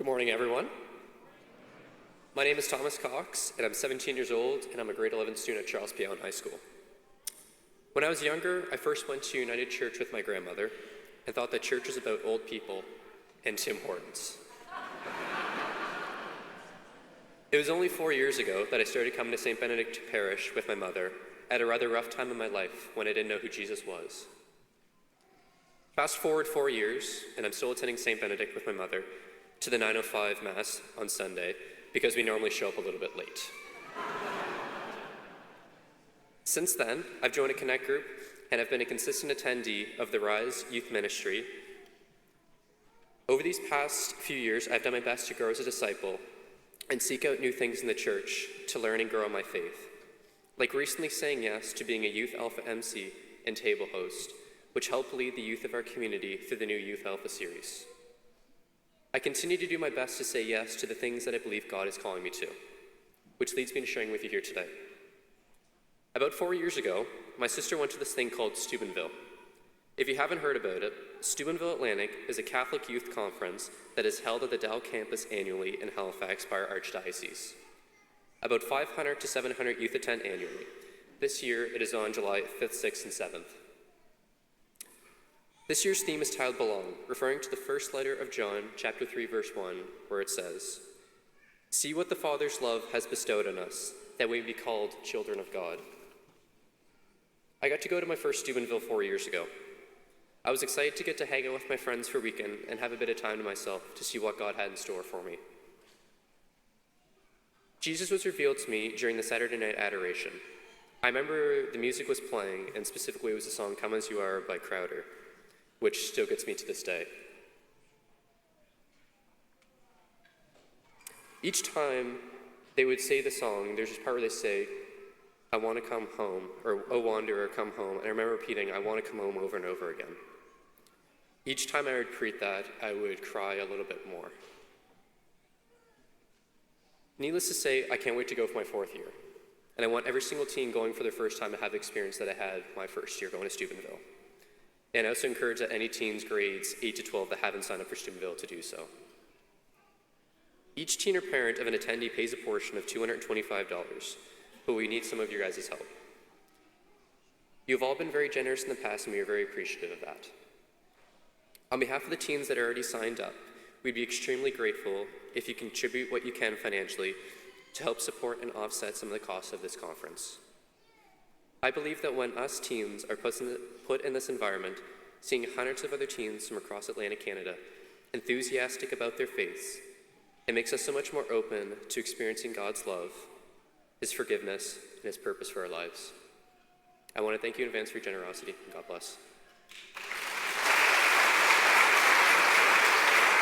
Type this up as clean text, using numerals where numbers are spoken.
Good morning, everyone. My name is Thomas Cox, and I'm 17 years old, and I'm a grade 11 student at Charles P. Allen High School. When I was younger, I first went to United Church with my grandmother and thought that church was about old people and Tim Hortons. It was only 4 years ago that I started coming to St. Benedict Parish with my mother at a rather rough time in my life when I didn't know who Jesus was. Fast forward 4 years, and I'm still attending St. Benedict with my mother to the 9:05 Mass on Sunday because we normally show up a little bit late. Since then, I've joined a Connect group and have been a consistent attendee of the Rise Youth Ministry. Over these past few years, I've done my best to grow as a disciple and seek out new things in the church to learn and grow in my faith, like recently saying yes to being a Youth Alpha MC and table host, which help lead the youth of our community through the new Youth Alpha series. I continue to do my best to say yes to the things that I believe God is calling me to, which leads me to sharing with you here today. About 4 years ago, my sister went to this thing called Steubenville. If you haven't heard about it, Steubenville Atlantic is a Catholic youth conference that is held at the Dow campus annually in Halifax by our Archdiocese. About 500 to 700 youth attend annually. This year, it is on July 5th, 6th, and 7th. This year's theme is titled Belong, referring to the first letter of John, chapter 3, verse 1, where it says, "See what the Father's love has bestowed on us, that we may be called children of God." I got to go to my first Steubenville 4 years ago. I was excited to get to hang out with my friends for a weekend and have a bit of time to myself to see what God had in store for me. Jesus was revealed to me during the Saturday night adoration. I remember the music was playing, and specifically it was the song "Come As You Are" by Crowder, which still gets me to this day. Each time they would say the song, there's this part where they say, "I want to come home," or "O wanderer, come home." And I remember repeating, "I want to come home," over and over again. Each time I would repeat that, I would cry a little bit more. Needless to say, I can't wait to go for my 4th year. And I want every single teen going for their first time to have the experience that I had my first year going to Steubenville. And I also encourage that any teens grades 8 to 12 that haven't signed up for Steubenville to do so. Each teen or parent of an attendee pays a portion of $225, but we need some of your guys' help. You've all been very generous in the past, and we are very appreciative of that. On behalf of the teens that are already signed up, we'd be extremely grateful if you contribute what you can financially to help support and offset some of the costs of this conference. I believe that when us teens are put in this environment, seeing hundreds of other teens from across Atlantic Canada enthusiastic about their faiths, it makes us so much more open to experiencing God's love, His forgiveness, and His purpose for our lives. I want to thank you in advance for your generosity, and God bless.